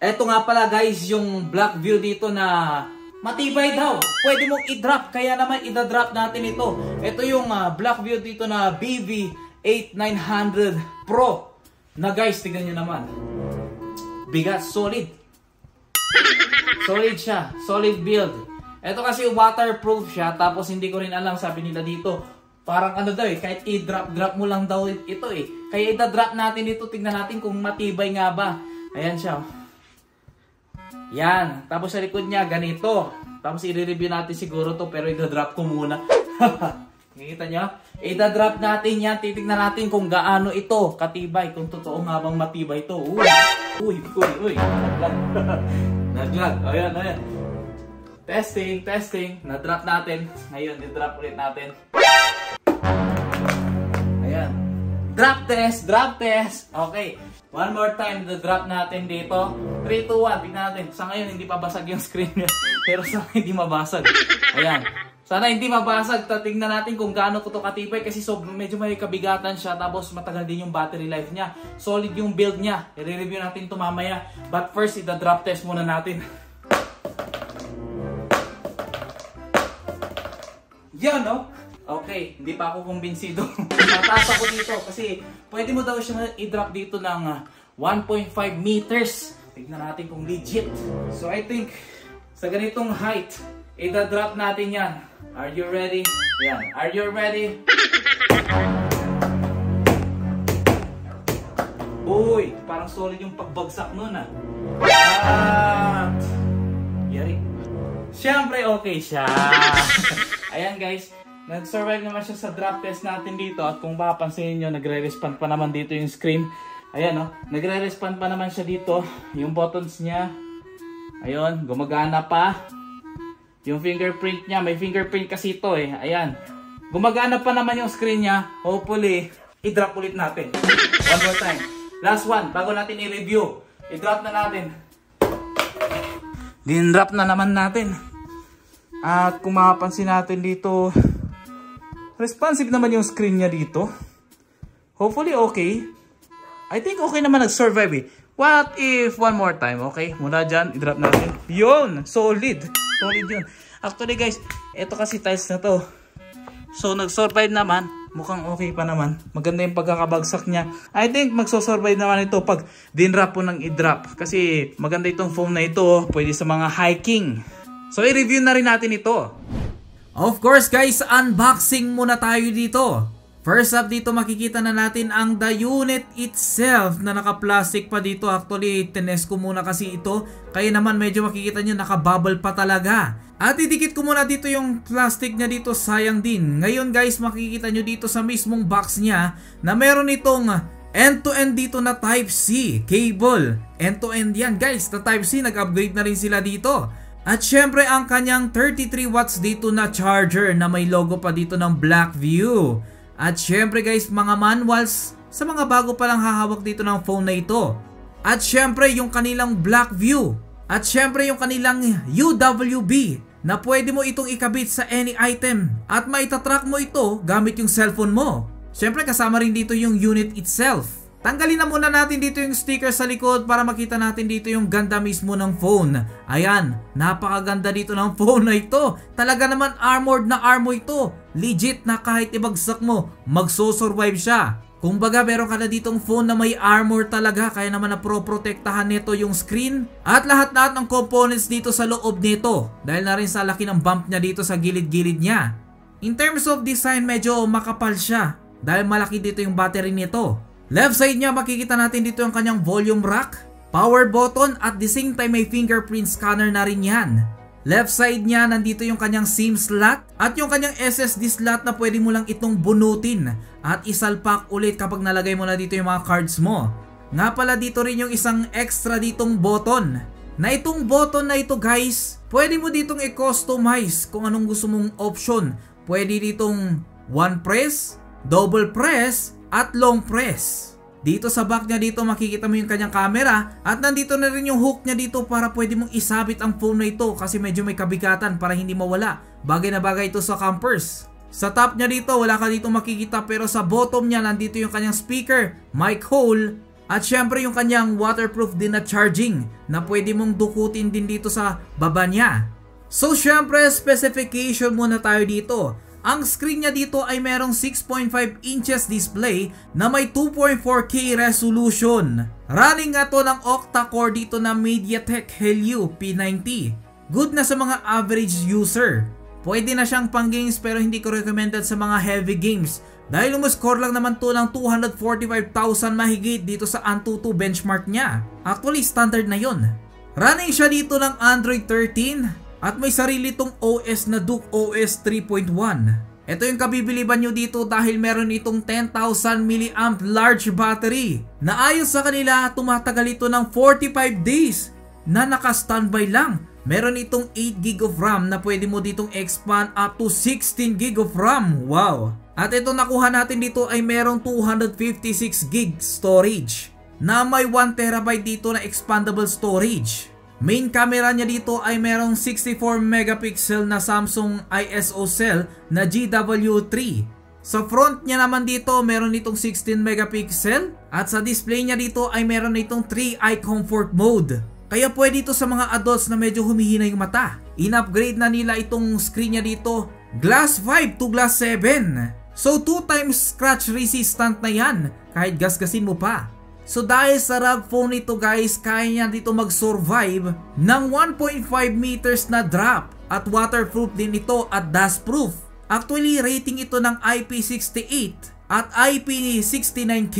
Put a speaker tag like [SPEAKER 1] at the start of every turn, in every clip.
[SPEAKER 1] Eto nga pala guys, yung black view dito na matibay daw. Pwede mong i-drop, kaya naman i-drop natin ito. Ito yung black view dito na BV8900 Pro. Na guys, tignan nyo naman. Bigat, solid. Solid siya, solid build. Ito kasi waterproof siya, tapos hindi ko rin alam, sabi nila dito, parang ano daw kahit i-drop mo lang daw ito Kaya i-drop natin ito, tignan natin kung matibay nga ba. Ayan siya. Yan, tapos sa likod niya ganito. Tapos i-review natin siguro to, pero i-drop ko muna. Nakikita nyo? I-drop natin yan, titignan natin kung gaano ito katibay, kung totoo nga bang matibay ito. Uy. Naglag. Ayan. Testing. Na-drop natin. Ngayon, i-drop ulit natin. Ayan. Drop test. Okay. One more time, the-drop natin dito. 3, 2, 1. Tignan natin. Sa ngayon, hindi pa basag yung screen niya. Pero sana hindi mabasag. Ayan. Sana hindi mabasag. Tignan natin kung gaano ko ito katibay. Kasi medyo may kabigatan siya. Tapos matagal din yung battery life niya. Solid yung build niya. I-review natin ito mamaya. But first, i-drop test muna natin. Yan, no? Okay, hindi pa ako kumbinsido. Mataas ako dito kasi pwede mo daw siya i-drop dito ng 1.5 meters. Tignan natin kung legit. So I think sa ganitong height, i-drop natin yan. Are you ready? Yan. Are you ready? Uy, parang solid yung pagbagsak nun At yari. Siyempre okay siya. Ayan guys. Nag-survive naman siya sa drop test natin dito. At kung mapapansin nyo, nagre-respond pa naman dito yung screen. Ayan o, nagre-respond pa naman siya dito. Yung buttons niya, ayun, gumagana pa. Yung fingerprint niya, may fingerprint kasi ito Ayan, gumagana pa naman yung screen niya. Hopefully, i-drop ulit natin. One more time. Last one, bago natin i-review. I-drop na natin. Din-drop na naman natin. At kung mapapansin natin dito, responsive naman yung screen niya dito. Hopefully okay. I think okay naman nag-survive What if one more time, okay? Mula dyan, i-drop natin. Yun! Solid! Solid yun. Actually guys, ito kasi tiles na to. So nag-survive naman. Mukhang okay pa naman. Maganda yung pagkakabagsak niya. I think magso-survive naman ito pag din-drop po ng i-drop. Kasi maganda itong foam na ito. Pwede sa mga hiking. So i-review na rin natin ito. Of course guys, unboxing muna tayo dito. First up dito makikita na natin ang the unit itself na naka-plastic pa dito. Actually, tinest ko muna kasi ito. Kaya naman medyo makikita nyo naka-bubble pa talaga. At idikit ko muna dito yung plastic niya dito, sayang din. Ngayon guys, makikita nyo dito sa mismong box niya na meron itong end-to-end dito na Type-C cable. End-to-end yan guys, na Type-C, nag-upgrade na rin sila dito. At syempre ang kanyang 33 watts dito na charger na may logo pa dito ng Blackview. At syempre guys, mga manuals sa mga bago palang hahawak dito ng phone na ito. At syempre yung kanilang Blackview. At syempre yung kanilang UWB na pwede mo itong ikabit sa any item. At maitatrack mo ito gamit yung cellphone mo. Syempre kasama rin dito yung unit itself. Tanggalin na muna natin dito yung sticker sa likod para makita natin dito yung ganda mismo ng phone. Ayan, napakaganda dito ng phone na ito. Talaga naman armored na armor ito. Legit na kahit ibagsak mo, magso-survive siya. Kumbaga meron ka na ditong phone na may armor talaga, kaya naman na pro-protektahan nito yung screen. At lahat-lahat ng components dito sa loob nito. Dahil na rin sa laki ng bump niya dito sa gilid-gilid niya. In terms of design, medyo makapal siya. Dahil malaki dito yung battery nito. Left side niya makikita natin dito yung kanyang volume rack, power button at the same time may fingerprint scanner na rin yan. Left side niya nandito yung kanyang SIM slot at yung kanyang SSD slot na pwede mo lang itong bunutin at isalpak ulit kapag nalagay mo na dito yung mga cards mo. Nga pala dito rin yung isang extra ditong button. Na itong button na ito guys, pwede mo ditong i-customize kung anong gusto mong option. Pwede ditong one press, double press, at long press. Dito sa back niya dito makikita mo yung kanyang camera at nandito na rin yung hook niya dito para pwede mong isabit ang phone na ito kasi medyo may kabigatan para hindi mawala. Bagay na bagay ito sa campers. Sa top niya dito wala ka dito makikita pero sa bottom niya nandito yung kanyang speaker, mic hole
[SPEAKER 2] At syempre yung kanyang waterproof din na charging na pwede mong dukutin din dito sa baba niya. So syempre specification muna tayo dito. Ang screen niya dito ay merong 6.5 inches display na may 2.4K resolution. Running nga to ng octa-core dito na MediaTek Helio P90. Good na sa mga average user. Pwede na siyang pang games pero hindi ko recommended sa mga heavy games dahil umuscore lang naman to ng 245,000 mahigit dito sa Antutu benchmark niya. Actually standard na yon. Running siya dito ng Android 13 at may sarili tong OS na Duke OS 3.1. Ito yung kabibiliban nyo dito dahil meron itong 10,000 mAh large battery na ayon sa kanila tumatagal ito ng 45 days na naka-standby lang. Meron itong 8GB of RAM na pwede mo ditong expand up to 16GB of RAM. Wow! At ito nakuha natin dito ay merong 256GB storage na may 1TB dito na expandable storage. Main camera niya dito ay merong 64 megapixel na Samsung ISO cell na GW3. Sa front niya naman dito meron itong 16 megapixel at sa display niya dito ay meron itong 3-eye comfort mode. Kaya pwede ito sa mga adults na medyo humihina yung mata. In-upgrade na nila itong screen niya dito, Glass 5 to Glass 7. So 2 times scratch resistant na yan kahit gasgasin mo pa. So dahil sa ROG phone nito guys, kaya niya dito mag-survive ng 1.5 meters na drop at waterproof din ito at dustproof. Actually rating ito ng IP68 at IP69K.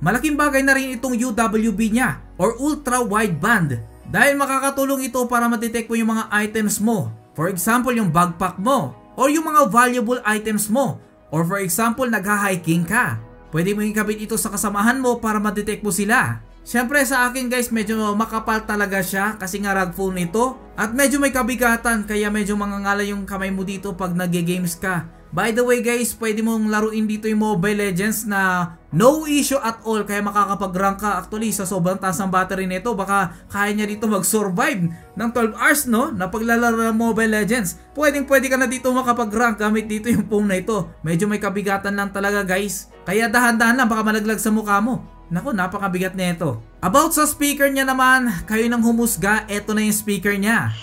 [SPEAKER 2] Malaking bagay na rin itong UWB niya or ultra wideband dahil makakatulong ito para ma-detect mo yung mga items mo. For example, yung backpack mo or yung mga valuable items mo or for example, nagha-hiking ka. Pwede mo ikabit ito sa kasamahan mo para ma-detect mo sila. Syempre sa akin guys, medyo makapal talaga siya kasi nga ROG phone ito at medyo may kabigatan kaya medyo mangangala yung kamay mo dito pag nag-games ka. By the way guys, pwede mong laruin dito yung Mobile Legends na no issue at all kaya makakapag-rank ka. Actually sa sobrang taas ng battery nito baka kaya niya dito mag-survive ng 12 hours no na paglalaro ng Mobile Legends. Pwede ka na dito makapag-rank gamit dito yung phone na ito. Medyo may kabigatan lang talaga guys. Kaya dahan-dahan lang baka malaglag sa mukha mo. Naku, napakabigat na ito. About sa speaker niya naman, kayo nang humusga, eto na yung speaker niya.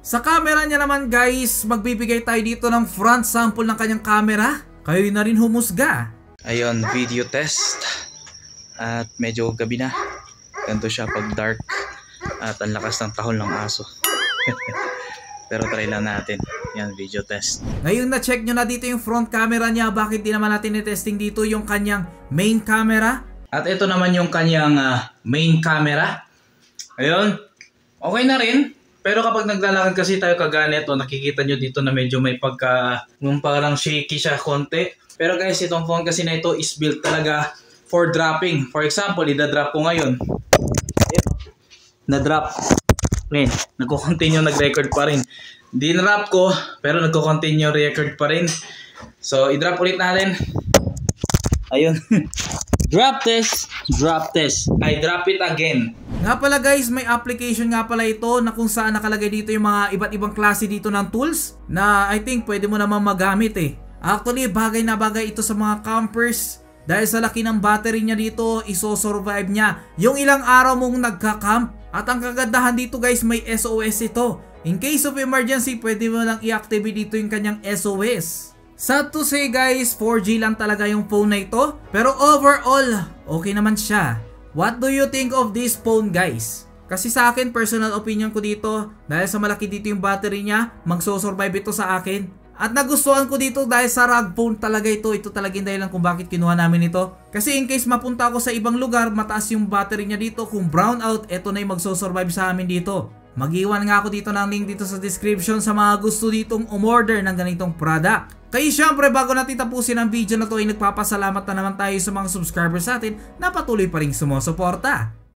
[SPEAKER 2] Sa camera niya naman guys, magbibigay tayo dito ng front sample ng kanyang camera. Kayo na rin humusga.
[SPEAKER 1] Ayun, video test. At medyo gabi na. Ganito siya pag dark. At ang lakas ng tahol ng aso. Pero try lang natin. Yan, video test.
[SPEAKER 2] Ngayon na check nyo na dito yung front camera niya. Bakit di naman natin i-testing dito yung kanyang main camera?
[SPEAKER 1] At ito naman yung kanyang main camera. Ayun. Okay na rin. Pero kapag naglalakad kasi tayo kaganito, nakikita nyo dito na medyo may parang shaky siya konti. Pero guys, itong phone kasi na ito is built talaga for dropping. For example, ida-drop ko ngayon. Na-drop. Okay, nagko-continue nag-record pa rin. Dinrap ko, pero nagko-continue record pa rin. So, i-drop ulit natin. Ayun. Drop test. Drop test. I drop it again.
[SPEAKER 2] Nga pala guys, may application nga pala ito na kung saan nakalagay dito yung mga iba't ibang klase dito ng tools na I think pwede mo naman magamit eh. Actually, bagay na bagay ito sa mga campers dahil sa laki ng battery niya dito, iso-survive niya yung ilang araw mong nagka-camp. At ang kagandahan dito guys, may SOS ito. In case of emergency, pwede mo lang i-activate dito yung kanyang SOS. Sad to say guys, 4G lang talaga yung phone na ito. Pero overall, okay naman siya. What do you think of this phone guys? Kasi sa akin, personal opinion ko dito, dahil sa malaki dito yung battery niya, magso-survive ito sa akin. At nagustuhan ko dito dahil sa ROG phone talaga ito. Ito talaga yung dahilan kung bakit kinuha namin ito. Kasi in case mapunta ako sa ibang lugar, mataas yung battery niya dito. Kung brown out, ito na yung magso-survive sa amin dito. Mag-iwan nga ako dito ng link dito sa description sa mga gusto ditong umorder ng ganitong product. Kaya syempre bago natin tapusin ang video na to ay nagpapasalamat na naman tayo sa mga subscribers natin na patuloy pa rin sumusuporta.